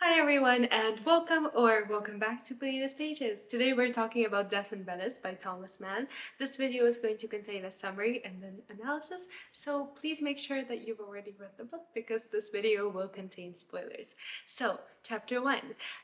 Hi everyone and welcome back to Venice Pages. Today we're talking about Death in Venice by Thomas Mann. This video is going to contain a summary and an analysis, so please make sure that you've already read the book because this video will contain spoilers. So, chapter 1.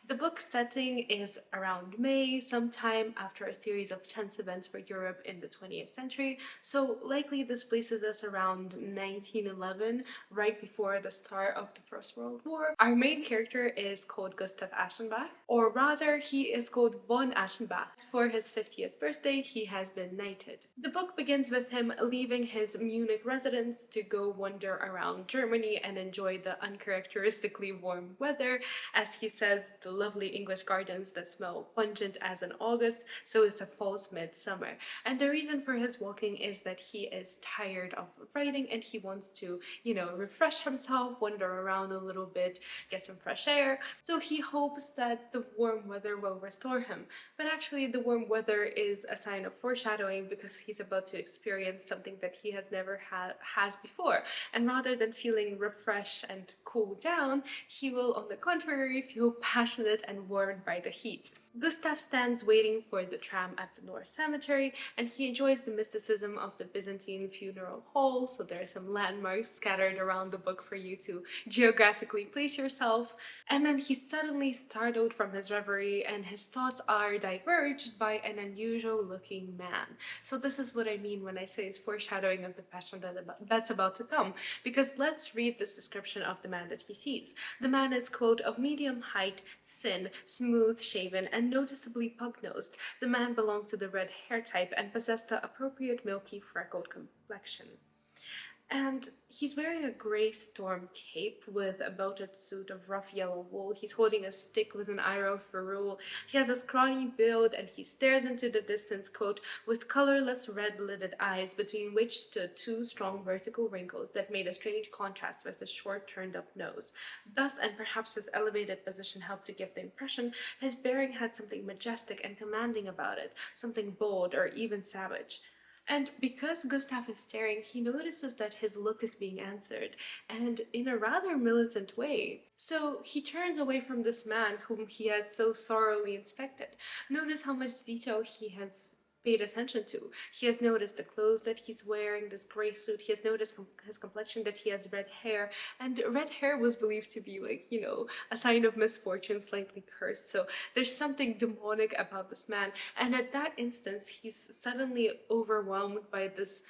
The book's setting is around May, sometime after a series of tense events for Europe in the 20th century, so likely this places us around 1911, right before the start of the First World War. Our main character is called Gustav Aschenbach, or rather he is called von Aschenbach. For his 50th birthday, he has been knighted. The book begins with him leaving his Munich residence to go wander around Germany and enjoy the uncharacteristically warm weather. As he says, the lovely English gardens that smell pungent as an August, so it's a false midsummer. And the reason for his walking is that he is tired of writing and he wants to, refresh himself, wander around a little bit, get some fresh air. So he hopes that the warm weather will restore him. But actually, the warm weather is a sign of foreshadowing because he's about to experience something that he has never has before. And rather than feeling refreshed and cooled down, he will, on the contrary, feel passionate and warmed by the heat. Gustav stands waiting for the tram at the North Cemetery, and he enjoys the mysticism of the Byzantine funeral hall, so there are some landmarks scattered around the book for you to geographically place yourself. And then he's suddenly startled from his reverie, and his thoughts are diverged by an unusual looking man. So this is what I mean when I say it's foreshadowing of the passion that's about to come, because let's read this description of the man that he sees. The man is, quote, of medium height, thin, smooth-shaven, and noticeably pug-nosed. The man belonged to the red hair type and possessed the appropriate milky freckled complexion. And he's wearing a grey storm cape with a belted suit of rough yellow wool. He's holding a stick with an arrow for rule. He has a scrawny build and he stares into the distance, quote, with colorless red-lidded eyes between which stood two strong vertical wrinkles that made a strange contrast with his short turned-up nose. Thus, and perhaps his elevated position helped to give the impression, his bearing had something majestic and commanding about it, something bold or even savage. And because Gustav is staring, he notices that his look is being answered, and in a rather militant way. So he turns away from this man whom he has so thoroughly inspected. Notice how much detail he has paid attention to. He has noticed the clothes that he's wearing, this gray suit. He has noticed his complexion, that he has red hair. And red hair was believed to be a sign of misfortune, slightly cursed. So there's something demonic about this man. And at that instance, he's suddenly overwhelmed by this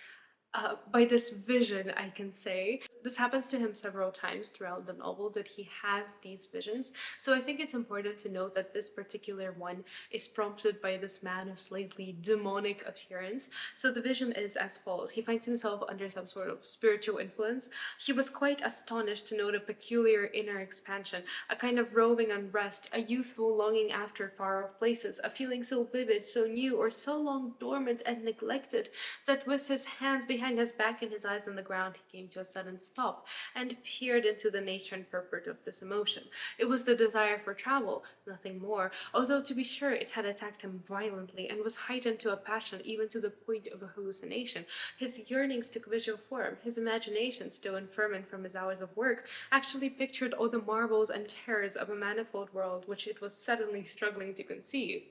vision, I can say. This happens to him several times throughout the novel, that he has these visions. So I think it's important to note that this particular one is prompted by this man of slightly demonic appearance. So the vision is as follows. He finds himself under some sort of spiritual influence. He was quite astonished to note a peculiar inner expansion, a kind of roving unrest, a youthful longing after far-off places, a feeling so vivid, so new, or so long dormant and neglected, that with his hands behind his back and his eyes on the ground, he came to a sudden stop and peered into the nature and purport of this emotion. It was the desire for travel, nothing more, although to be sure it had attacked him violently and was heightened to a passion even to the point of a hallucination. His yearnings took visual form. His imagination, still infirm from his hours of work, actually pictured all the marvels and terrors of a manifold world which it was suddenly struggling to conceive.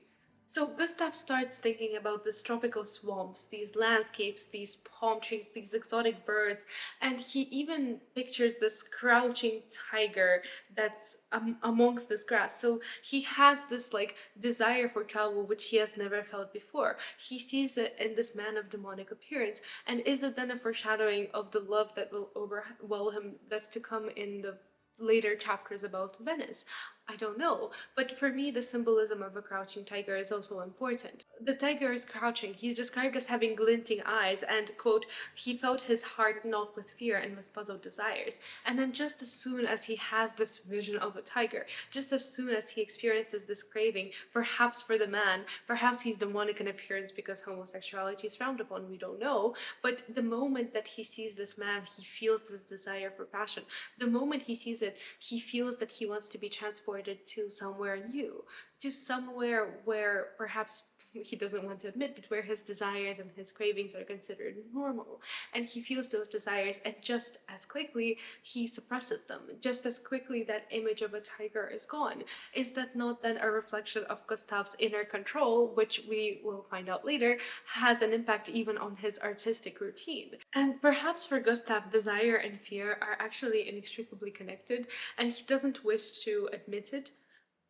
So Gustav starts thinking about these tropical swamps, these landscapes, these palm trees, these exotic birds, and he even pictures this crouching tiger that's amongst this grass. So he has this desire for travel which he has never felt before. He sees it in this man of demonic appearance, and is it then a foreshadowing of the love that will overwhelm him that's to come in the later chapters about Venice? I don't know, but for me the symbolism of a crouching tiger is also important. The tiger is crouching. He's described as having glinting eyes and, quote, he felt his heart knock with fear and with puzzled desires. And then just as soon as he has this vision of a tiger, just as soon as he experiences this craving, perhaps for the man, perhaps he's demonic in appearance because homosexuality is frowned upon, we don't know, but the moment that he sees this man, he feels this desire for passion. The moment he sees it, he feels that he wants to be transported to somewhere new, to somewhere where perhaps he doesn't want to admit, but where his desires and his cravings are considered normal. And he feels those desires, and just as quickly he suppresses them. Just as quickly that image of a tiger is gone. Is that not then a reflection of Gustav's inner control, which we will find out later has an impact even on his artistic routine? And perhaps for Gustav, desire and fear are actually inextricably connected, and he doesn't wish to admit it,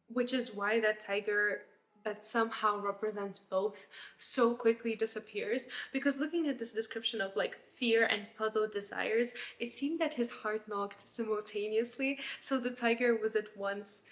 which is why that tiger that somehow represents both so quickly disappears. Because looking at this description of like fear and puzzled desires, it seemed that his heart knocked simultaneously. So the tiger was at once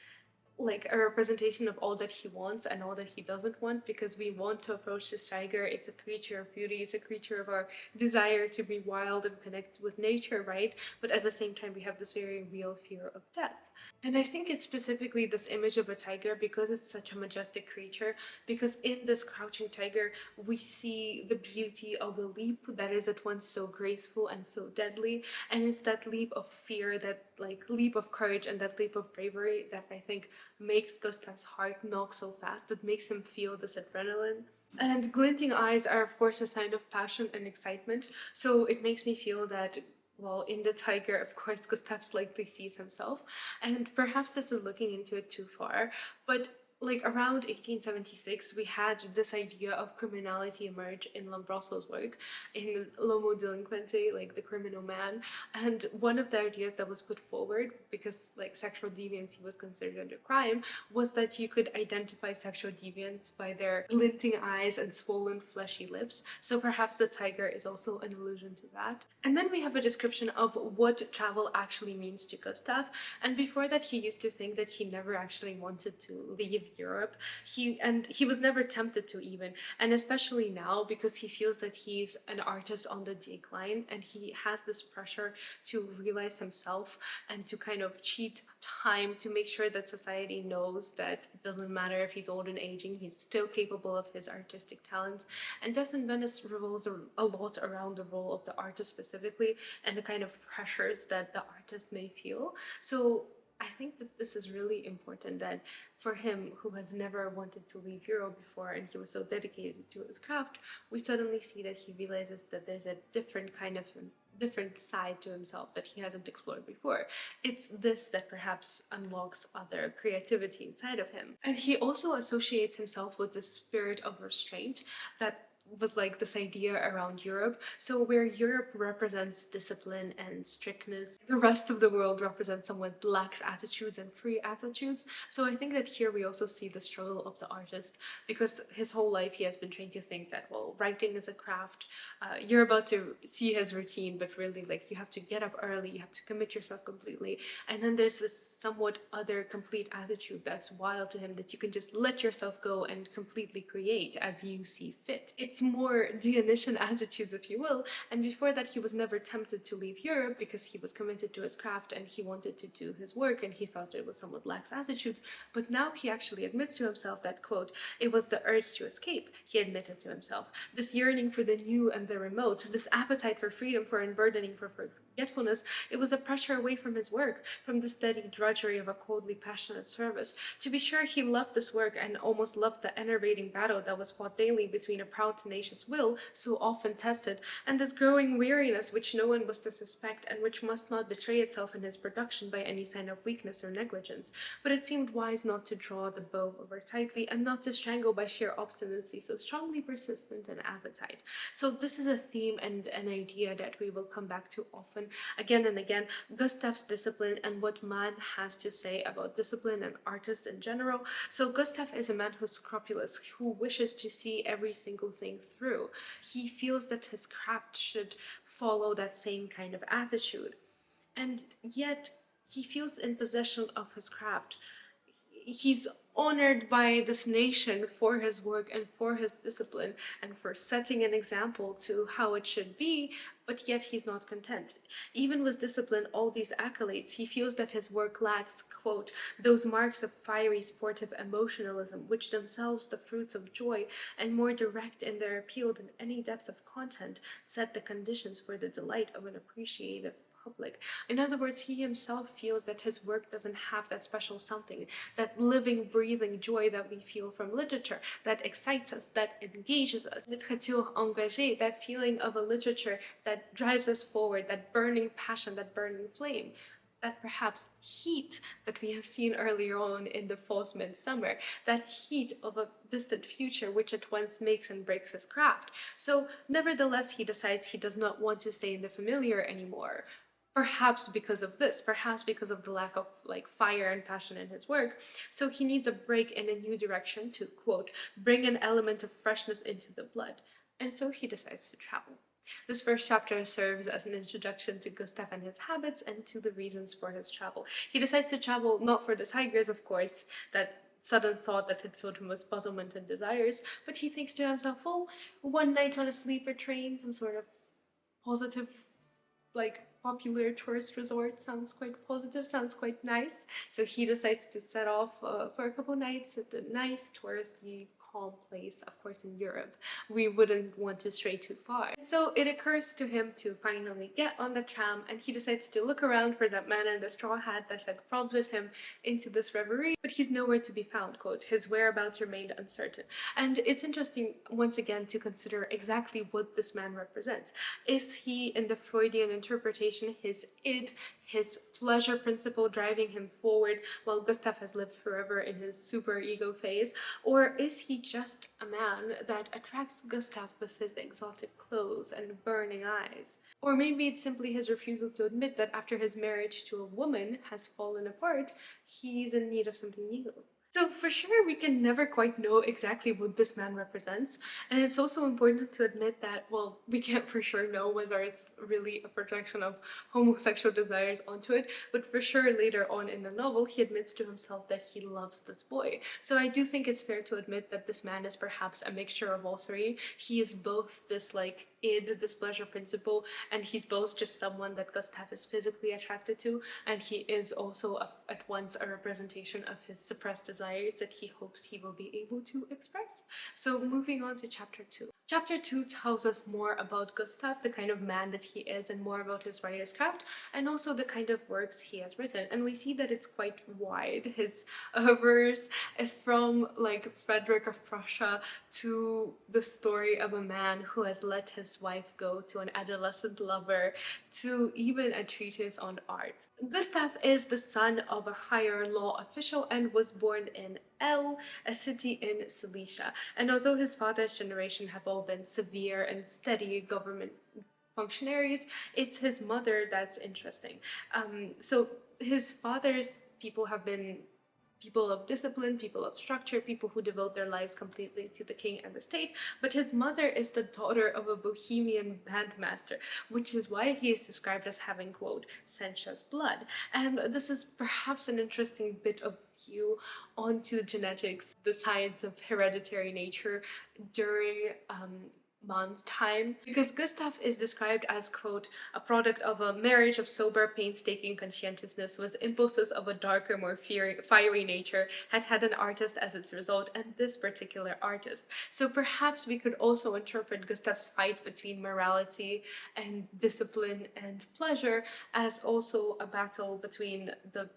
like a representation of all that he wants and all that he doesn't want, because we want to approach this tiger. It's a creature of beauty, it's a creature of our desire to be wild and connect with nature, right? But at the same time, we have this very real fear of death. And I think it's specifically this image of a tiger because it's such a majestic creature, because in this crouching tiger, we see the beauty of a leap that is at once so graceful and so deadly. And it's that leap of fear, that like leap of courage and that leap of bravery that I think makes Gustav's heart knock so fast, that makes him feel this adrenaline. And glinting eyes are, of course, a sign of passion and excitement. So it makes me feel that, well, in the tiger, of course, Gustav slightly sees himself. And perhaps this is looking into it too far, but like around 1876, we had this idea of criminality emerge in Lombroso's work, in L'Uomo Delinquente, like the criminal man. And one of the ideas that was put forward, because like sexual deviancy was considered a crime, was that you could identify sexual deviants by their glinting eyes and swollen fleshy lips. So perhaps the tiger is also an allusion to that. And then we have a description of what travel actually means to Gustav. And before that, he used to think that he never actually wanted to leave Europe. He was never tempted to even, and especially now, because he feels that he's an artist on the decline and he has this pressure to realize himself and to kind of cheat time to make sure that society knows that it doesn't matter if he's old and aging, he's still capable of his artistic talents. And Death in Venice revolves a lot around the role of the artist specifically and the kind of pressures that the artist may feel. So I think that this is really important, that for him, who has never wanted to leave Europe before and he was so dedicated to his craft, we suddenly see that he realizes that there's a different side to himself that he hasn't explored before. It's this that perhaps unlocks other creativity inside of him. And he also associates himself with this spirit of restraint that was like this idea around Europe. So where Europe represents discipline and strictness, the rest of the world represents somewhat lax attitudes and free attitudes. So I think that here we also see the struggle of the artist, because his whole life he has been trained to think that, well, writing is a craft. You're about to see his routine, but really, like, you have to get up early, you have to commit yourself completely. And then there's this somewhat other complete attitude that's wild to him, that you can just let yourself go and completely create as you see fit. It's more Dionysian attitudes, if you will. And before that, he was never tempted to leave Europe because he was committed to his craft and he wanted to do his work, and he thought it was somewhat lax attitudes. But now he actually admits to himself that, quote, it was the urge to escape, he admitted to himself. This yearning for the new and the remote, this appetite for freedom, for unburdening, for forgetfulness, it was a pressure away from his work, from the steady drudgery of a coldly passionate service. To be sure, he loved this work and almost loved the enervating battle that was fought daily between a proud, tenacious will, so often tested, and this growing weariness which no one was to suspect and which must not betray itself in his production by any sign of weakness or negligence. But it seemed wise not to draw the bow over tightly and not to strangle by sheer obstinacy so strongly persistent an appetite. So this is a theme and an idea that we will come back to often, again and again, Gustav's discipline and what Mann has to say about discipline and artists in general. So Gustav is a man who's scrupulous, who wishes to see every single thing through. He feels that his craft should follow that same kind of attitude. And yet, he feels in possession of his craft. He's honored by this nation for his work and for his discipline and for setting an example to how it should be, but yet he's not content. Even with discipline, all these accolades, he feels that his work lacks, quote, those marks of fiery sportive emotionalism, which themselves the fruits of joy and more direct in their appeal than any depth of content, set the conditions for the delight of an appreciative public. In other words, he himself feels that his work doesn't have that special something, that living, breathing joy that we feel from literature, that excites us, that engages us. Littérature engagée, that feeling of a literature that drives us forward, that burning passion, that burning flame, that perhaps heat that we have seen earlier on in the false midsummer, that heat of a distant future which at once makes and breaks his craft. So nevertheless, he decides he does not want to stay in the familiar anymore. Perhaps because of this, perhaps because of the lack of fire and passion in his work. So he needs a break in a new direction to, quote, bring an element of freshness into the blood. And so he decides to travel. This first chapter serves as an introduction to Gustav and his habits and to the reasons for his travel. He decides to travel not for the tigers, of course, that sudden thought that had filled him with puzzlement and desires, but he thinks to himself, oh, one night on a sleeper train, some sort of positive, popular tourist resort, sounds quite positive, sounds quite nice. So he decides to set off for a couple nights at a nice touristy calm place, of course in Europe. We wouldn't want to stray too far. So it occurs to him to finally get on the tram, and he decides to look around for that man in the straw hat that had prompted him into this reverie, but he's nowhere to be found, quote, his whereabouts remained uncertain. And it's interesting once again to consider exactly what this man represents. Is he, in the Freudian interpretation, his id, his pleasure principle driving him forward while Gustav has lived forever in his super ego phase? Or is he just a man that attracts Gustav with his exotic clothes and burning eyes? Or maybe it's simply his refusal to admit that after his marriage to a woman has fallen apart, he's in need of something new. So for sure, we can never quite know exactly what this man represents. And it's also important to admit that, well, we can't for sure know whether it's really a projection of homosexual desires onto it, but for sure later on in the novel, he admits to himself that he loves this boy. So I do think it's fair to admit that this man is perhaps a mixture of all three. He is both this id, this pleasure principle, and he's both just someone that Gustav is physically attracted to, and he is also at once a representation of his suppressed desires that he hopes he will be able to express. So moving on to chapter 2. Chapter 2 tells us more about Gustav, the kind of man that he is, and more about his writer's craft, and also the kind of works he has written. And we see that it's quite wide. His verse is from Frederick of Prussia to the story of a man who has let his wife go to an adolescent lover, to even a treatise on art. Gustav is the son of a higher law official and was born in L, a city in Silesia. And although his father's generation have all been severe and steady government functionaries, it's his mother that's interesting. So his father's people have been people of discipline, people of structure, people who devote their lives completely to the king and the state, but his mother is the daughter of a bohemian bandmaster, which is why he is described as having, quote, sensuous blood. And this is perhaps an interesting bit of view onto genetics, the science of hereditary nature during Mann's time, because Gustav is described as, quote, a product of a marriage of sober, painstaking conscientiousness with impulses of a darker, more fiery nature, had an artist as its result, and this particular artist. So perhaps we could also interpret Gustav's fight between morality and discipline and pleasure as also a battle between the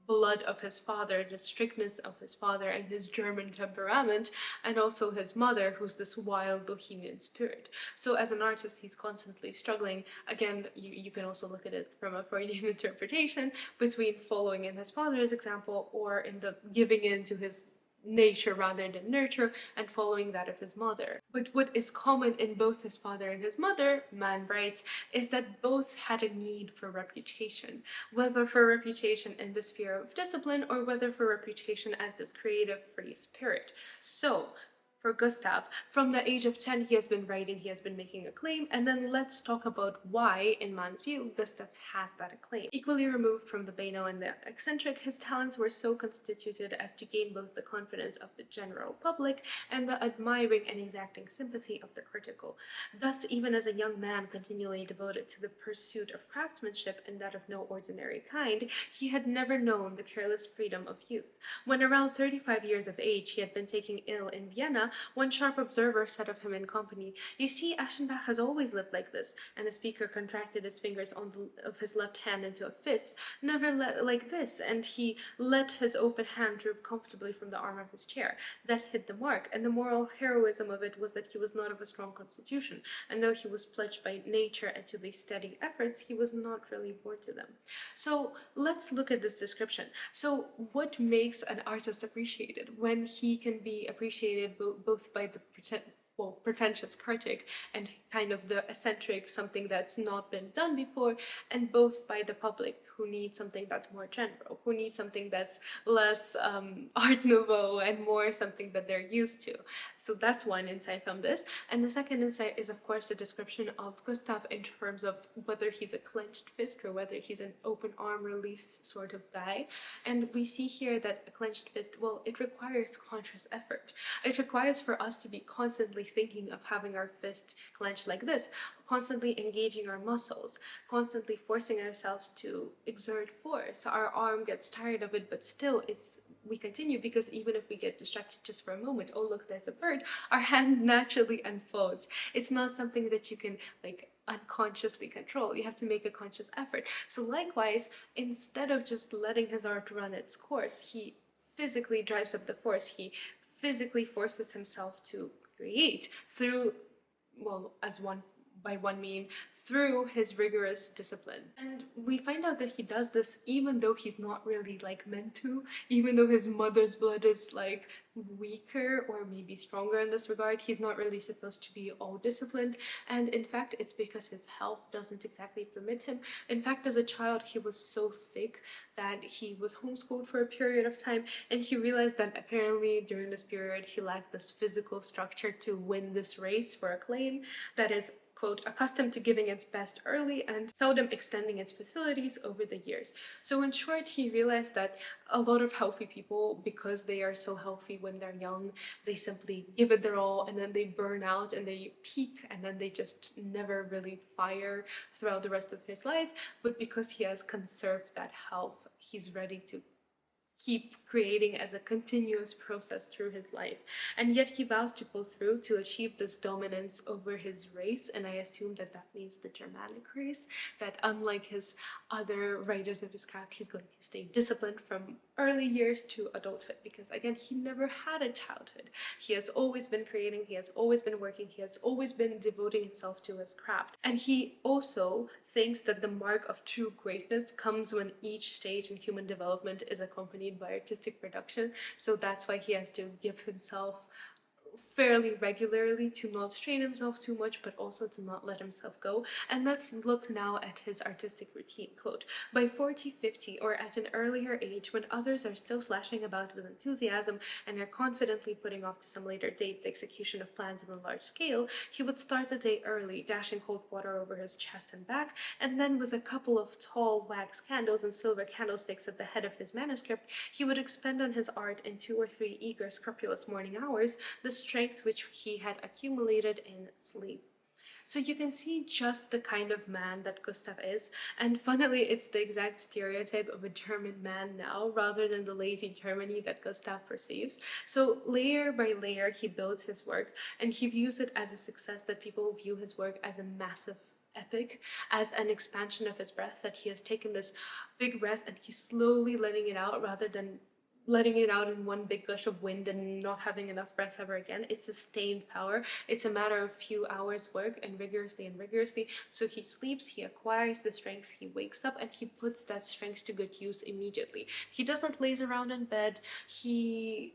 blood of his father, the strictness of his father and his German temperament, and also his mother, who's this wild bohemian spirit. So as an artist, he's constantly struggling. Again, you can also look at it from a Freudian interpretation between following in his father's example or in the giving in to his nature rather than nurture and following that of his mother. But what is common in both his father and his mother, Mann writes, is that both had a need for reputation, whether for reputation in the sphere of discipline or whether for reputation as this creative free spirit. So for Gustav, from the age of 10, he has been writing, he has been making a claim, and then let's talk about why, in Mann's view, Gustav has that acclaim. Equally removed from the banal and the eccentric, his talents were so constituted as to gain both the confidence of the general public and the admiring and exacting sympathy of the critical. Thus, even as a young man continually devoted to the pursuit of craftsmanship and that of no ordinary kind, he had never known the careless freedom of youth. When around 35 years of age, he had been taken ill in Vienna, one sharp observer said of him in company, "You see, Aschenbach has always lived like this," and the speaker contracted his fingers of his left hand into a fist, "never like this," and he let his open hand droop comfortably from the arm of his chair. That hit the mark, and the moral heroism of it was that he was not of a strong constitution, and though he was pledged by nature and to these steady efforts, he was not really born to them. So let's look at this description. So what makes an artist appreciated? When he can be appreciated both by the pretentious critic and kind of the eccentric, something that's not been done before, and both by the public who need something that's more general, who need something that's less art nouveau and more something that they're used to. So that's one insight from this. And the second insight is, of course, the description of Gustav in terms of whether he's a clenched fist or whether he's an open arm release sort of guy. And we see here that a clenched fist, well, it requires conscious effort. It requires for us to be constantly thinking of having our fist clenched like this, constantly engaging our muscles, constantly forcing ourselves to exert force. Our arm gets tired of it, but still we continue, because even if we get distracted just for a moment, oh look, there's a bird, our hand naturally unfolds. It's not something that you can unconsciously control. You have to make a conscious effort. So likewise, instead of just letting his art run its course, he physically drives up the force. He physically forces himself to create through, well, by one mean, through his rigorous discipline. And we find out that he does this even though he's not really meant to, even though his mother's blood is weaker or maybe stronger in this regard. He's not really supposed to be all disciplined, and in fact it's because his health doesn't exactly permit him. In fact, as a child he was so sick that he was homeschooled for a period of time, and he realized that apparently during this period he lacked this physical structure to win this race for acclaim that is, quote, accustomed to giving its best early and seldom extending its facilities over the years. So in short, he realized that a lot of healthy people, because they are so healthy when they're young, they simply give it their all and then they burn out and they peak and then they just never really fire throughout the rest of his life. But because he has conserved that health, he's ready to keep creating as a continuous process through his life. And yet he vows to go through to achieve this dominance over his race, and I assume that that means the Germanic race, that unlike his other writers of his craft, he's going to stay disciplined from early years to adulthood, because again, he never had a childhood. He has always been creating, he has always been working, he has always been devoting himself to his craft. And he also thinks that the mark of true greatness comes when each stage in human development is accompanied by artistic production. So that's why he has to give himself fairly regularly to not strain himself too much, but also to not let himself go. And let's look now at his artistic routine. Quote, by 40, 50, or at an earlier age, when others are still slashing about with enthusiasm and are confidently putting off to some later date the execution of plans on a large scale, he would start the day early, dashing cold water over his chest and back, and then with a couple of tall wax candles and silver candlesticks at the head of his manuscript, he would expend on his art in 2 or 3 eager, scrupulous morning hours the strength which he had accumulated in sleep. So you can see just the kind of man that Gustav is, and funnily it's the exact stereotype of a German man now, rather than the lazy Germany that Gustav perceives. So layer by layer he builds his work, and he views it as a success that people view his work as a massive epic, as an expansion of his breath, that he has taken this big breath and he's slowly letting it out rather than letting it out in one big gush of wind and not having enough breath ever again. It's sustained power. It's a matter of few hours work, and rigorously. So he sleeps, he acquires the strength, he wakes up, and he puts that strength to good use immediately. He doesn't laze around in bed. He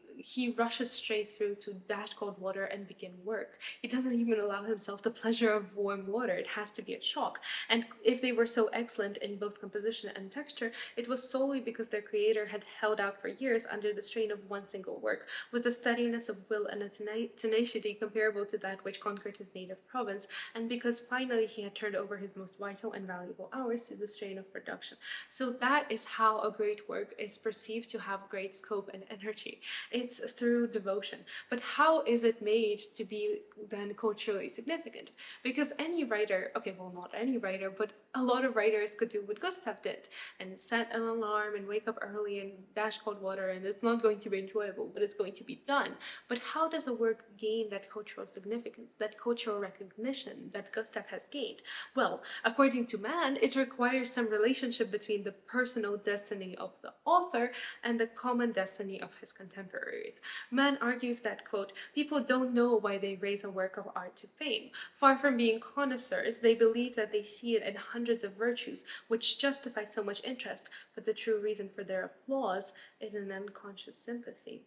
rushes straight through to dash cold water and begin work. He doesn't even allow himself the pleasure of warm water. It has to be a shock. And if they were so excellent in both composition and texture, it was solely because their creator had held out for years under the strain of one single work, with a steadiness of will and a tenacity comparable to that which conquered his native province, and because finally he had turned over his most vital and valuable hours to the strain of production. So that is how a great work is perceived to have great scope and energy. It's through devotion. But how is it made to be then culturally significant? Because any writer, okay, well, not any writer, but a lot of writers could do what Gustav did and set an alarm and wake up early and dash cold water, and it's not going to be enjoyable, but it's going to be done. But how does a work gain that cultural significance, that cultural recognition that Gustav has gained? Well, according to Mann, it requires some relationship between the personal destiny of the author and the common destiny of his contemporaries. Mann argues that, quote, people don't know why they raise a work of art to fame. Far from being connoisseurs, they believe that they see it in hundreds of virtues which justify so much interest, but the true reason for their applause is an unconscious sympathy.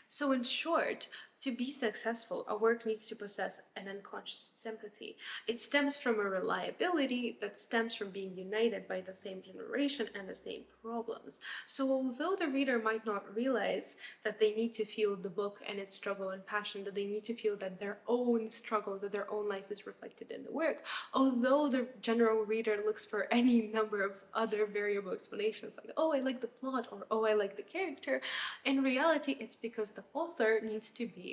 So in short, to be successful, a work needs to possess an unconscious sympathy. It stems from a reliability that stems from being united by the same generation and the same problems. So although the reader might not realize that they need to feel the book and its struggle and passion, that they need to feel that their own struggle, that their own life is reflected in the work, although the general reader looks for any number of other variable explanations, like, oh, I like the plot, or oh, I like the character, in reality, it's because the author needs to be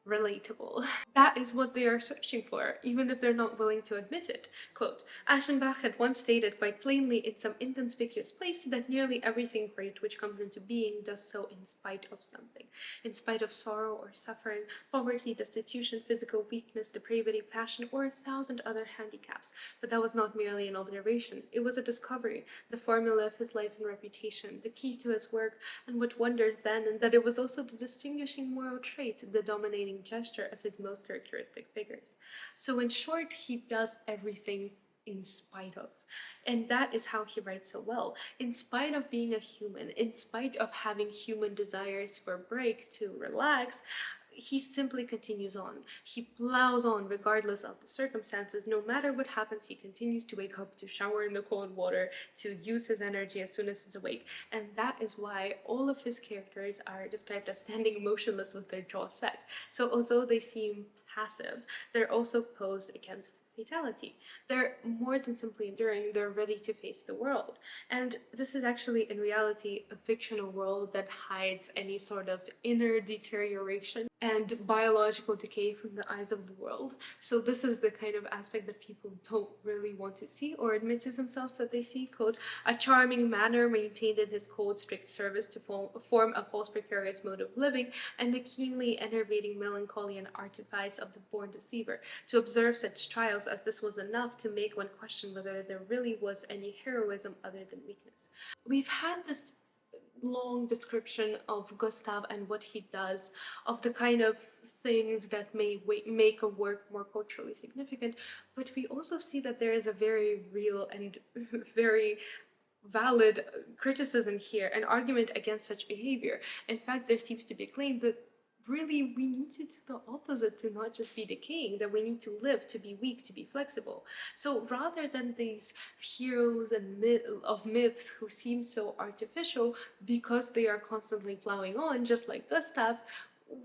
relatable. That is what they are searching for, even if they're not willing to admit it. Quote, Aschenbach had once stated quite plainly in some inconspicuous place that nearly everything great which comes into being does so in spite of something. In spite of sorrow or suffering, poverty, destitution, physical weakness, depravity, passion, or 1,000 other handicaps. But that was not merely an observation. It was a discovery, the formula of his life and reputation, the key to his work, and what wonders then, and that it was also the distinguishing moral trait, the dominating gesture of his most characteristic figures. So in short, he does everything in spite of. And that is how he writes so well. In spite of being a human, in spite of having human desires for a break, to relax, he simply continues on. He plows on regardless of the circumstances. No matter what happens, he continues to wake up, to shower in the cold water, to use his energy as soon as he's awake. And that is why all of his characters are described as standing motionless with their jaw set. So although they seem passive, they're also posed against fatality. They're more than simply enduring, they're ready to face the world. And this is actually, in reality, a fictional world that hides any sort of inner deterioration and biological decay from the eyes of the world. So this is the kind of aspect that people don't really want to see or admit to themselves that they see. Quote, a charming manner maintained in his cold, strict service to form a false precarious mode of living, and the keenly enervating melancholy and artifice of the born deceiver. To observe such trials as this was enough to make one question whether there really was any heroism other than weakness. We've had this long description of Gustav and what he does, of the kind of things that may make a work more culturally significant, but we also see that there is a very real and very valid criticism here, an argument against such behavior. In fact, there seems to be a claim that really we need to do the opposite, to not just be decaying, that we need to live, to be weak, to be flexible. So rather than these heroes and of myths who seem so artificial because they are constantly plowing on, just like Gustav,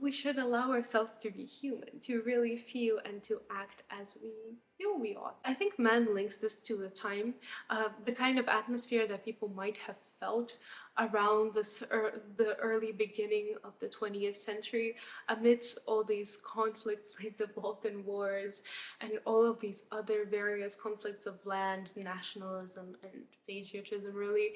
we should allow ourselves to be human, to really feel and to act as we feel we ought. I think Mann links this to the time, the kind of atmosphere that people might have felt around the early beginning of the 20th century, amidst all these conflicts like the Balkan Wars and all of these other various conflicts of land, nationalism, and patriotism, really.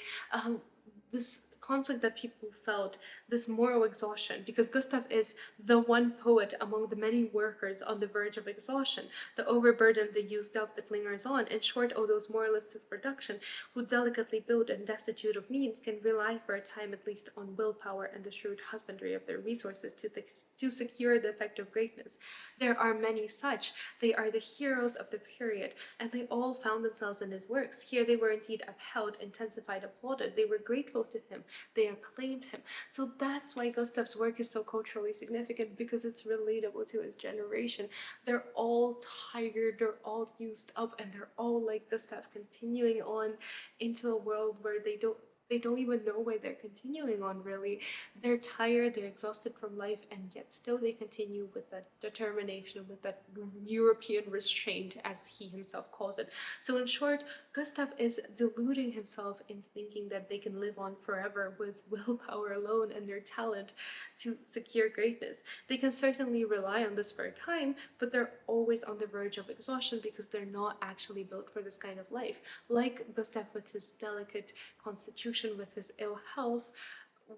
This conflict that people felt, this moral exhaustion, because Gustav is the one poet among the many workers on the verge of exhaustion, the overburdened, the used up, that lingers on. In short, all those moralists of production who delicately build and destitute of means can rely for a time at least on willpower and the shrewd husbandry of their resources to secure the effect of greatness. There are many such. They are the heroes of the period, and they all found themselves in his works. Here they were indeed upheld, intensified, applauded. They were grateful to him. They acclaimed him. So that's why Gustav's work is so culturally significant, because it's relatable to his generation. They're all tired, they're all used up, and they're all like Gustav, continuing on into a world where they don't they don't even know why they're continuing on, really. They're tired, they're exhausted from life, and yet still they continue with that determination, with that European restraint, as he himself calls it. So, in short, Gustav is deluding himself in thinking that they can live on forever with willpower alone and their talent to secure greatness. They can certainly rely on this for a time, but they're always on the verge of exhaustion because they're not actually built for this kind of life. Like Gustav with his delicate constitution, with his ill health,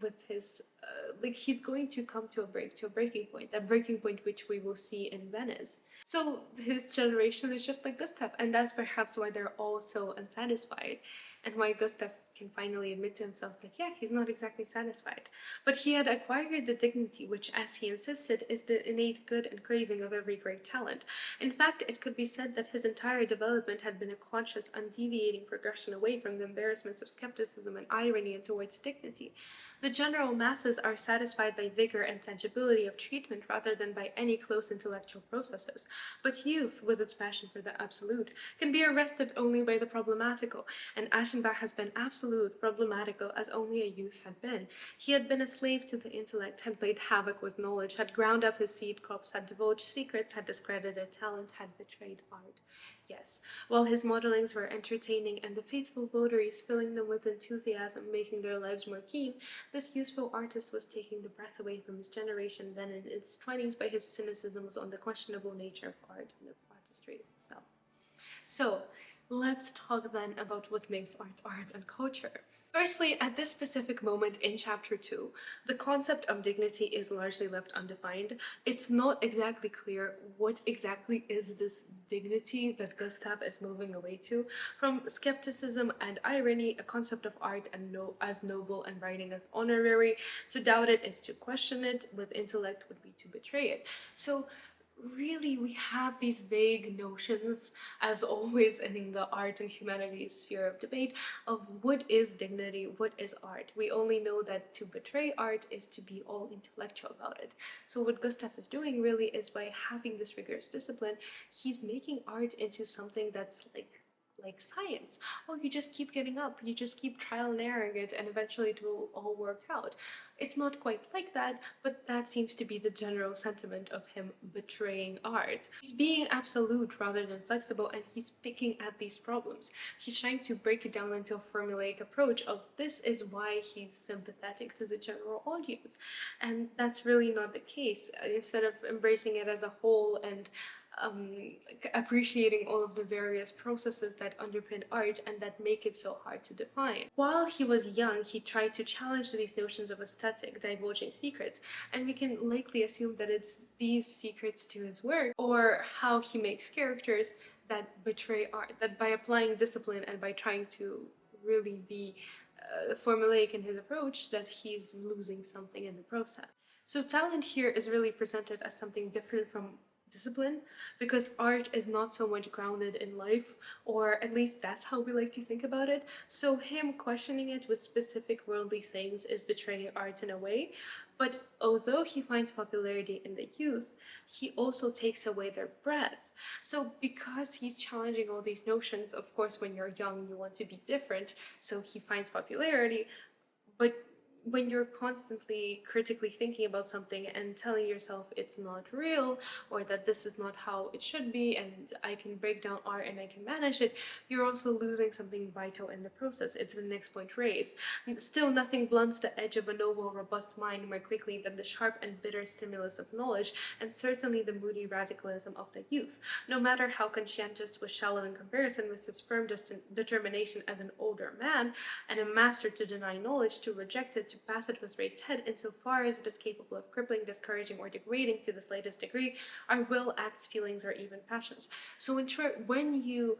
with his like, he's going to come to a breaking point, that breaking point which we will see in Venice. So his generation is just like Gustav, and that's perhaps why they're all so unsatisfied, and why Gustav can finally admit to himself that, yeah, he's not exactly satisfied. But he had acquired the dignity which, as he insisted, is the innate good and craving of every great talent. In fact, it could be said that his entire development had been a conscious, undeviating progression away from the embarrassments of skepticism and irony and towards dignity. The general masses are satisfied by vigor and tangibility of treatment rather than by any close intellectual processes. But youth, with its passion for the absolute, can be arrested only by the problematical, and Aschenbach has been absolute, problematical, as only a youth had been. He had been a slave to the intellect, had played havoc with knowledge, had ground up his seed crops, had divulged secrets, had discredited talent, had betrayed art. Yes, while his modelings were entertaining and the faithful votaries filling them with enthusiasm, making their lives more keen, this useful artist was taking the breath away from his generation then in its 20s by his cynicisms on the questionable nature of art and of artistry itself. So, let's talk then about what makes art and culture. Firstly, at this specific moment in chapter 2, the concept of dignity is largely left undefined. It's not exactly clear what exactly is this dignity that Gustav is moving away to. From skepticism and irony, a concept of art and as noble and writing as honorary, to doubt it is to question it, with intellect would be to betray it. So really, we have these vague notions, as always in the art and humanities sphere of debate, of what is dignity, what is art. We only know that to betray art is to be all intellectual about it. So what Gustav is doing really is, by having this rigorous discipline, he's making art into something that's like science. Oh, you just keep getting up, you just keep trial and erroring it, and eventually it will all work out. It's not quite like that, but that seems to be the general sentiment of him betraying art. He's being absolute rather than flexible, and he's picking at these problems. He's trying to break it down into a formulaic approach of, this is why he's sympathetic to the general audience. And that's really not the case. Instead of embracing it as a whole and appreciating all of the various processes that underpin art and that make it so hard to define. While he was young, he tried to challenge these notions of aesthetic, divulging secrets, and we can likely assume that it's these secrets to his work, or how he makes characters, that betray art, that by applying discipline and by trying to really be formulaic in his approach, that he's losing something in the process. So talent here is really presented as something different from discipline, because art is not so much grounded in life, or at least that's how we like to think about it. So him questioning it with specific worldly things is betraying art in a way. But although he finds popularity in the youth, he also takes away their breath. So because he's challenging all these notions, of course when you're young you want to be different, so he finds popularity. But when you're constantly critically thinking about something and telling yourself it's not real, or that this is not how it should be, and I can break down art and I can manage it, you're also losing something vital in the process. It's the next point raised. Still, nothing blunts the edge of a noble, robust mind more quickly than the sharp and bitter stimulus of knowledge, and certainly the moody radicalism of the youth. No matter how conscientious was shallow in comparison with his firm determination as an older man, and a master to deny knowledge, to reject it, to pass it with raised head, insofar as it is capable of crippling, discouraging, or degrading to the slightest degree our will, acts, feelings, or even passions. So in short, when you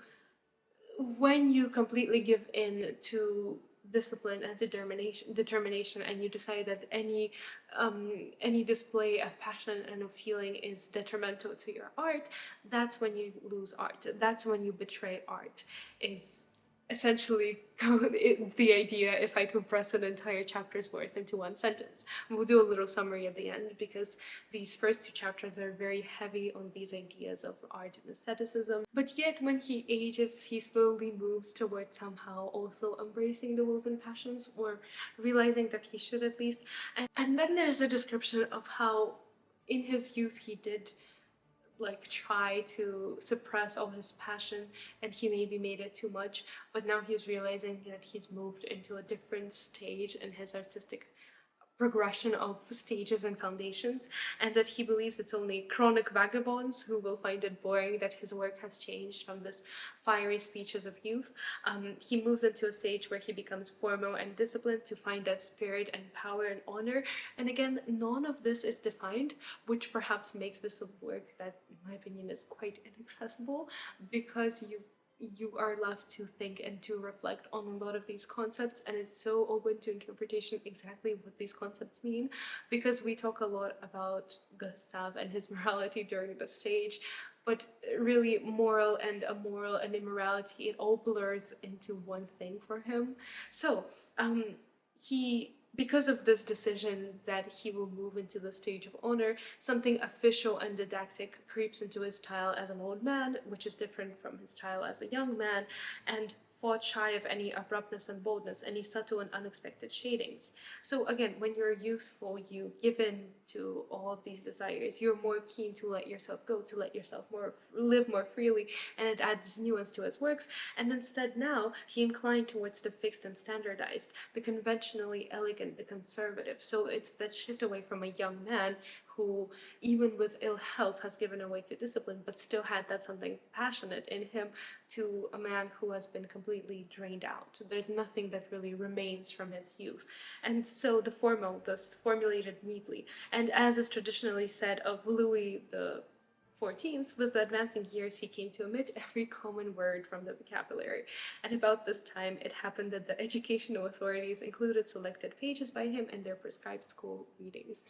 completely give in to discipline and determination, and you decide that any display of passion and of feeling is detrimental to your art, that's when you lose art. That's when you betray art. Is essentially the idea if I compress an entire chapter's worth into one sentence. And we'll do a little summary at the end because these first two chapters are very heavy on these ideas of art and aestheticism. But yet when he ages, he slowly moves towards somehow also embracing the wills and passions, or realizing that he should at least. And then there's a description of how in his youth he did like try to suppress all his passion, and he maybe made it too much, but now he's realizing that he's moved into a different stage in his artistic progression of stages and foundations, and that he believes it's only chronic vagabonds who will find it boring that his work has changed from this fiery speeches of youth. He moves into a stage where he becomes formal and disciplined to find that spirit and power and honor. And again, none of this is defined, which perhaps makes this a work that, in my opinion, is quite inaccessible, because you are left to think and to reflect on a lot of these concepts, and it's so open to interpretation exactly what these concepts mean, because we talk a lot about Gustav and his morality during the stage, but really moral and immoral and immorality, it all blurs into one thing for him. So he, because of this decision that he will move into the stage of honor, something official and didactic creeps into his style as an old man, which is different from his style as a young man, and fought shy of any abruptness and boldness, any subtle and unexpected shadings. So again, when you're youthful, you give in to all of these desires. You're more keen to let yourself go, to let yourself live more freely, and it adds nuance to his works. And instead now, he inclined towards the fixed and standardized, the conventionally elegant, the conservative. So it's that shift away from a young man who, even with ill health, has given away to discipline, but still had that something passionate in him, to a man who has been completely drained out. There's nothing that really remains from his youth. And so the formal, thus formulated neatly. And as is traditionally said of Louis XIV, with the advancing years, he came to omit every common word from the vocabulary. And about this time, it happened that the educational authorities included selected pages by him in their prescribed school readings.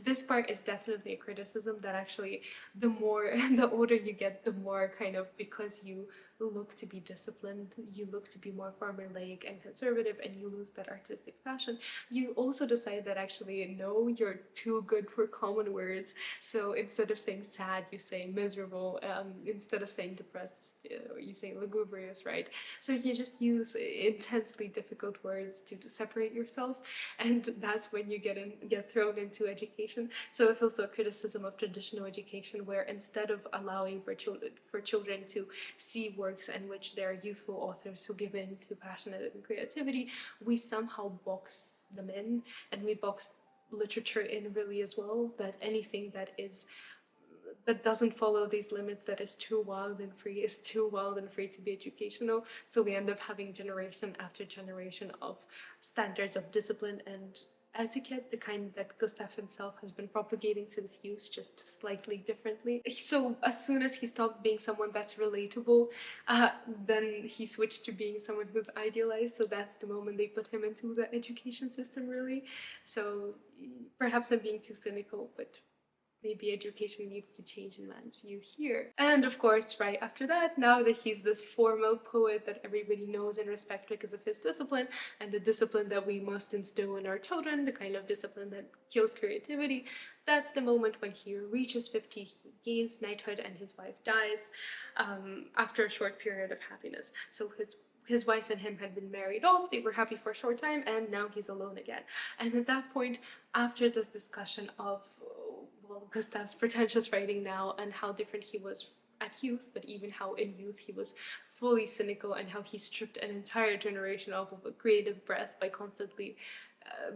This part is definitely a criticism that actually the more and the older you get, the more kind of, because you look to be disciplined, you look to be more formulaic and conservative, and you lose that artistic passion, you also decide that actually, no, you're too good for common words. So instead of saying sad, you say miserable. Instead of saying depressed, you say lugubrious, right? So you just use intensely difficult words to separate yourself, and that's when you get thrown into education. So it's also a criticism of traditional education, where instead of allowing for children to see works in which there are youthful authors who give in to passion and creativity, we somehow box them in, and we box literature in really as well, that anything that doesn't follow these limits, that is too wild and free, is too wild and free to be educational. So we end up having generation after generation of standards of discipline and etiquette, the kind that Gustav himself has been propagating since youth, just slightly differently. So as soon as he stopped being someone that's relatable, then he switched to being someone who's idealized. So that's the moment they put him into the education system, really. So perhaps I'm being too cynical, but maybe education needs to change in man's view here. And of course, right after that, now that he's this formal poet that everybody knows and respects because of his discipline, and the discipline that we must instill in our children, the kind of discipline that kills creativity, that's the moment when he reaches 50, he gains knighthood, and his wife dies after a short period of happiness. So his wife and him had been married off, they were happy for a short time, and now he's alone again. And at that point, after this discussion of Gustav's pretentious writing now, and how different he was at youth, but even how in youth he was fully cynical, and how he stripped an entire generation off of a creative breath by constantly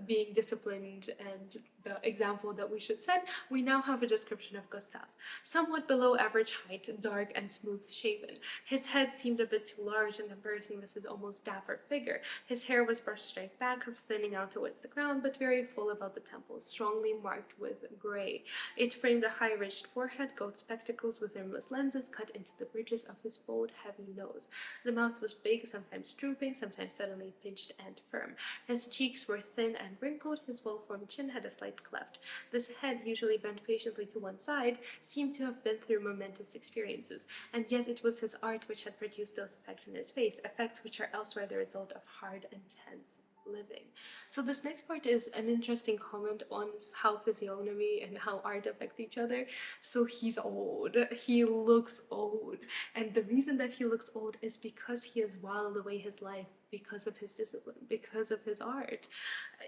being disciplined and the example that we should set, we now have a description of Gustav. Somewhat below average height, dark and smooth shaven. His head seemed a bit too large and embarrassing with his almost dapper figure. His hair was brushed straight back, thinning out towards the ground, but very full about the temples, strongly marked with grey. It framed a high-ridged forehead, gold spectacles with rimless lenses cut into the bridges of his bold, heavy nose. The mouth was big, sometimes drooping, sometimes suddenly pinched and firm. His cheeks were thin and wrinkled, his well-formed chin had a slight head cleft. This head, usually bent patiently to one side, seemed to have been through momentous experiences, and yet it was his art which had produced those effects in his face, effects which are elsewhere the result of hard and tense living. So this next part is an interesting comment on how physiognomy and how art affect each other. So he's old. He looks old. And the reason that he looks old is because he has whiled away his life because of his discipline, because of his art.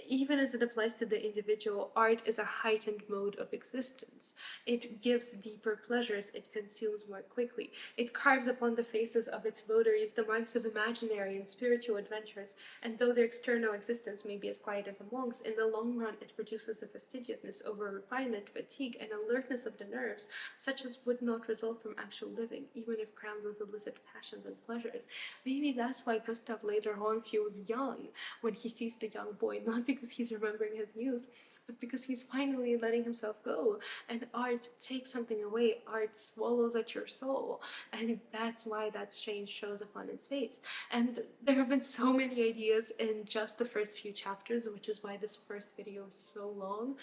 Even as it applies to the individual, art is a heightened mode of existence. It gives deeper pleasures, it consumes more quickly. It carves upon the faces of its votaries the marks of imaginary and spiritual adventures, and though their external existence may be as quiet as a monk's, in the long run it produces a fastidiousness over refinement, fatigue, and alertness of the nerves, such as would not result from actual living, even if crammed with illicit passions and pleasures. Maybe that's why Gustav later on feels young when he sees the young boy, not because he's remembering his youth, but because he's finally letting himself go. And art takes something away, art swallows at your soul, and that's why that change shows upon his face. And there have been so many ideas in just the first few chapters, which is why this first video is so long.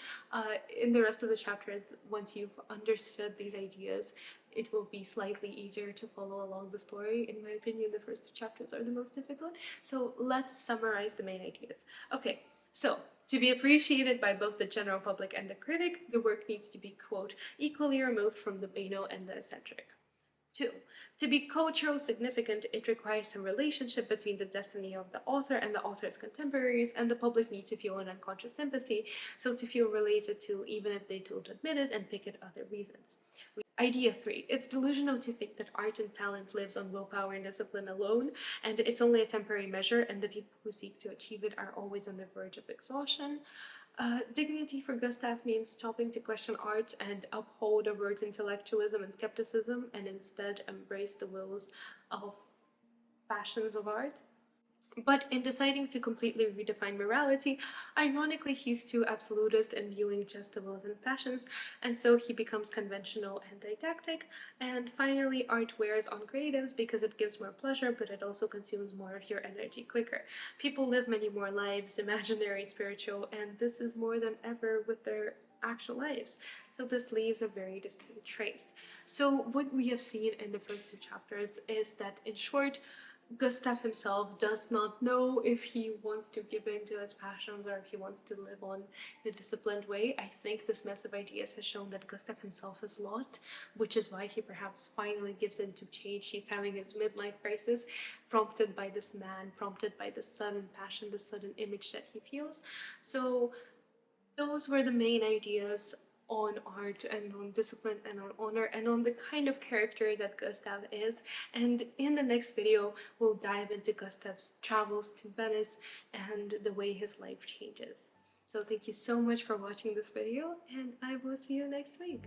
In the rest of the chapters, once you've understood these ideas, it will be slightly easier to follow along the story. In my opinion, the first two chapters are the most difficult. So let's summarize the main ideas. Okay, so to be appreciated by both the general public and the critic, the work needs to be, quote, equally removed from the banal and the eccentric. 2. To be culturally significant, it requires some relationship between the destiny of the author and the author's contemporaries, and the public need to feel an unconscious sympathy, so to feel related to, even if they don't admit it and pick at other reasons. Idea 3. It's delusional to think that art and talent lives on willpower and discipline alone, and it's only a temporary measure, and the people who seek to achieve it are always on the verge of exhaustion. Dignity for Gustav means stopping to question art and uphold overt intellectualism and skepticism, and instead embrace the wills of passions of art. But in deciding to completely redefine morality, ironically he's too absolutist in viewing just the wills and passions, and so he becomes conventional and didactic. And finally, art wears on creatives because it gives more pleasure, but it also consumes more of your energy quicker. People live many more lives, imaginary, spiritual, and this is more than ever with their actual lives. So this leaves a very distinct trace. So what we have seen in the first two chapters is that, in short, Gustav himself does not know if he wants to give in to his passions or if he wants to live on in a disciplined way. I think this mess of ideas has shown that Gustav himself is lost, which is why he perhaps finally gives in to change. He's having his midlife crisis, prompted by this man, prompted by the sudden passion, the sudden image that he feels. So those were the main ideas on art and on discipline and on honor and on the kind of character that Gustav is. And in the next video, we'll dive into Gustav's travels to Venice and the way his life changes. So thank you so much for watching this video, and I will see you next week.